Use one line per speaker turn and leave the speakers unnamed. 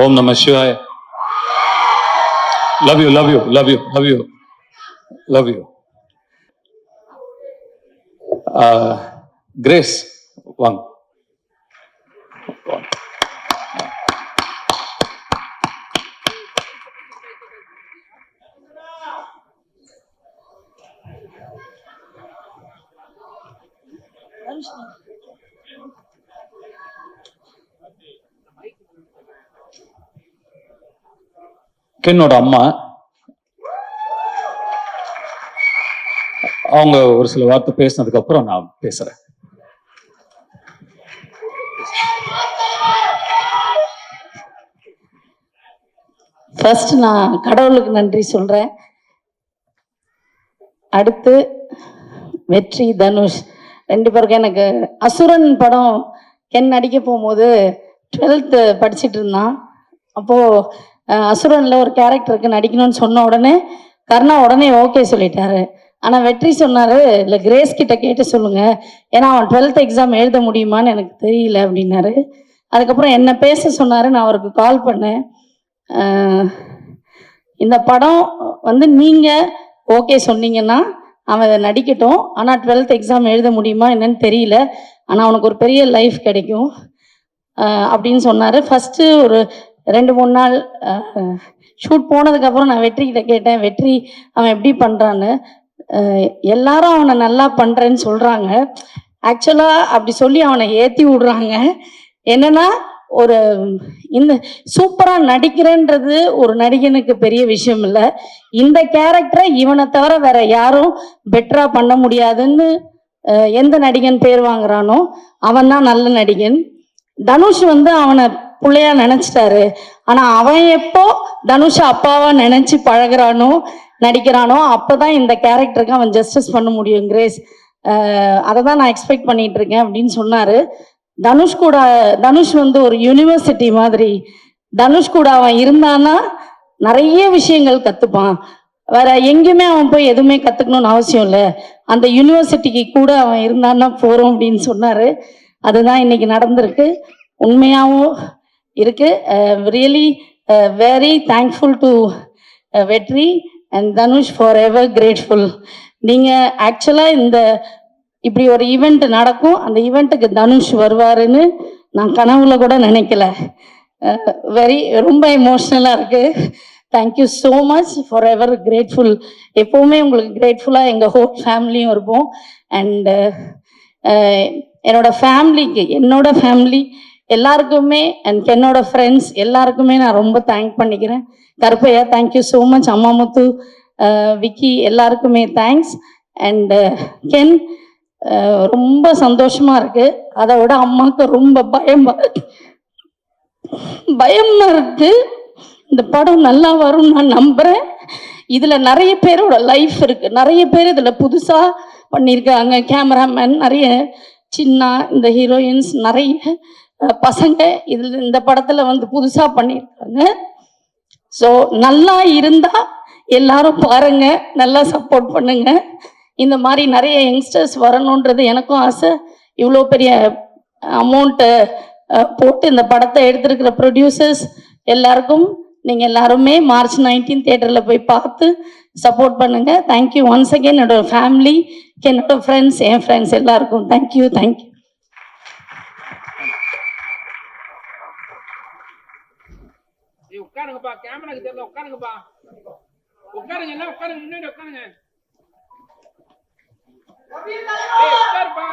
Om Namah Shivaya. Love you, love you, love you, love you, love you. Grace, one. என்னோட அம்மா அவங்க ஒரு சில வார்த்தை பேசினதுக்கு அப்புறம் நான் பேசுறேன்.
ஃபர்ஸ்ட் நான் கடவுளுக்கு நன்றி சொல்றேன். அடுத்து வெற்றி, தனுஷ் ரெண்டு பேருக்கும் எனக்கு அசுரன் படம் கென் நடிக்க போகும்போது 12th படிச்சுட்டு இருந்தான். அப்போது அசுரனில் ஒரு கேரக்டருக்கு நடிக்கணும்னு சொன்ன உடனே கர்ணா உடனே ஓகே சொல்லிட்டாரு. ஆனால் வெற்றி சொன்னார், இல்லை கிரேஸ் கிட்ட கேட்டு சொல்லுங்கள், ஏன்னா அவன் 12th எக்ஸாம் எழுத முடியுமான்னு எனக்கு தெரியல அப்படின்னாரு. அதுக்கப்புறம் என்ன பேச சொன்னார். நான் அவருக்கு கால் பண்ணேன். இந்த படம் வந்து நீங்கள் ஓகே சொன்னீங்கன்னா அவன் அதை நடிக்கட்டும், ஆனால் 12th எக்ஸாம் எழுத முடியுமா என்னன்னு தெரியல, ஆனால் அவனுக்கு ஒரு பெரிய லைஃப் கிடைக்கும் அப்படின்னு சொன்னார். ஃபஸ்ட்டு ஒரு 2-3 நாள் ஷூட் போனதுக்கப்புறம் நான் வெற்றிக்கிட்ட கேட்டேன், வெற்றி அவன் எப்படி பண்ணுறான்னு. எல்லாரும் அவனை நல்லா பண்ணுறேன்னு சொல்கிறாங்க. ஆக்சுவலாக அப்படி சொல்லி அவனை ஏற்றி விடுறாங்க. என்னென்னா ஒரு இந்த சூப்பராக நடிக்கிறேன்றது ஒரு நடிகனுக்கு பெரிய விஷயம் இல்லை. இந்த கேரக்டரை இவனை தவிர வேற யாரும் பெட்டராக பண்ண முடியாதுன்னு எந்த நடிகன் பேர் வாங்குறானோ அவன் தான் நல்ல நடிகன். தனுஷ் வந்து அவனை பிள்ளையா நினச்சிட்டாரு. ஆனால் அவன் எப்போ தனுஷை அப்பாவா நினச்சி பழகிறானோ நடிக்கிறானோ அப்போ தான் இந்த கேரக்டருக்கு அவன் ஜஸ்டிஸ் பண்ண முடியும். கிரேஸ் அதை தான் நான் எக்ஸ்பெக்ட் பண்ணிட்டு இருக்கேன் அப்படின்னு சொன்னார். தனுஷ் வந்து ஒரு யூனிவர்சிட்டி மாதிரி. தனுஷ் கூட அவன் இருந்தான்னா நிறைய விஷயங்கள் கற்றுப்பான். வேற எங்கேயுமே அவன் போய் எதுவுமே கற்றுக்கணும்னு அவசியம் இல்லை, அந்த யூனிவர்சிட்டிக்கு கூட அவன் இருந்தான்னா போகிறோம் அப்படின்னு சொன்னார். அதுதான் இன்னைக்கு நடந்திருக்கு. உண்மையாகவும் இருக்கு. ரியலி வெரி தேங்க்ஃபுல் டு வெற்றி and Dhanush, for ever grateful. நீங்கள் ஆக்சுவலாக இந்த இப்படி ஒரு ஈவெண்ட் நடக்கும், அந்த ஈவெண்ட்டுக்கு தனுஷ் வருவாருன்னு நான் கனவுல கூட நினைக்கல. ரொம்ப எமோஷ்னலாக இருக்குது. Thank you so much, for ever grateful. எப்போவுமே உங்களுக்கு கிரேட்ஃபுல்லாக எங்கள் ஹோல் ஃபேமிலியும் இருப்போம். அண்டு என்னோட ஃபேமிலிக்கு, என்னோட ஃபேமிலி எல்லாருக்குமே அண்ட் என்னோட ஃப்ரெண்ட்ஸ் எல்லாருக்குமே நான் ரொம்ப தேங்க் பண்ணிக்கிறேன். Karuppaiya thank you so much, Ammamuthu, Vicky எல்லாருக்குமே தேங்க்ஸ். அண்டு கென் ரொம்ப சந்தோஷமா இருக்கு. அதை விட அம்மாவுக்கு ரொம்ப பயமா இருக்கு. இந்த படம் நல்லா வரும் நான் நம்புறேன். இதுல நிறைய பேரோட லைஃப் இருக்கு, நிறைய பேர் இதுல புதுசா பண்ணியிருக்காங்க. கேமராமேன் நிறைய, சின்ன இந்த ஹீரோயின்ஸ் நிறைய பசங்க இதில் இந்த படத்தில் வந்து புதுசாக பண்ணியிருக்காங்க. ஸோ நல்லா இருந்தால் எல்லாரும் பாருங்க, நல்லா சப்போர்ட் பண்ணுங்க. இந்த மாதிரி நிறைய யங்ஸ்டர்ஸ் வரணுன்றது எனக்கும் ஆசை. இவ்வளோ பெரிய அமௌண்ட்டை போட்டு இந்த படத்தை எடுத்திருக்கிற ப்ரொடியூசர்ஸ் எல்லாருக்கும் நீங்கள் எல்லாருமே March 19 தியேட்டரில் போய் பார்த்து சப்போர்ட் பண்ணுங்க. Thank you once again. என்னோட ஃபேமிலி, என்னோட ஃப்ரெண்ட்ஸ், என் ஃப்ரெண்ட்ஸ் எல்லாருக்கும் தேங்க்யூ. தேங்க்யூ.
உட்காருங்கப்பா, கேமராக்கு தெரியல, உட்காருங்கப்பா, உட்காருங்க, எல்லாம் உட்காருங்க, முன்னாடி உட்காருங்க, உட்காருப்பா.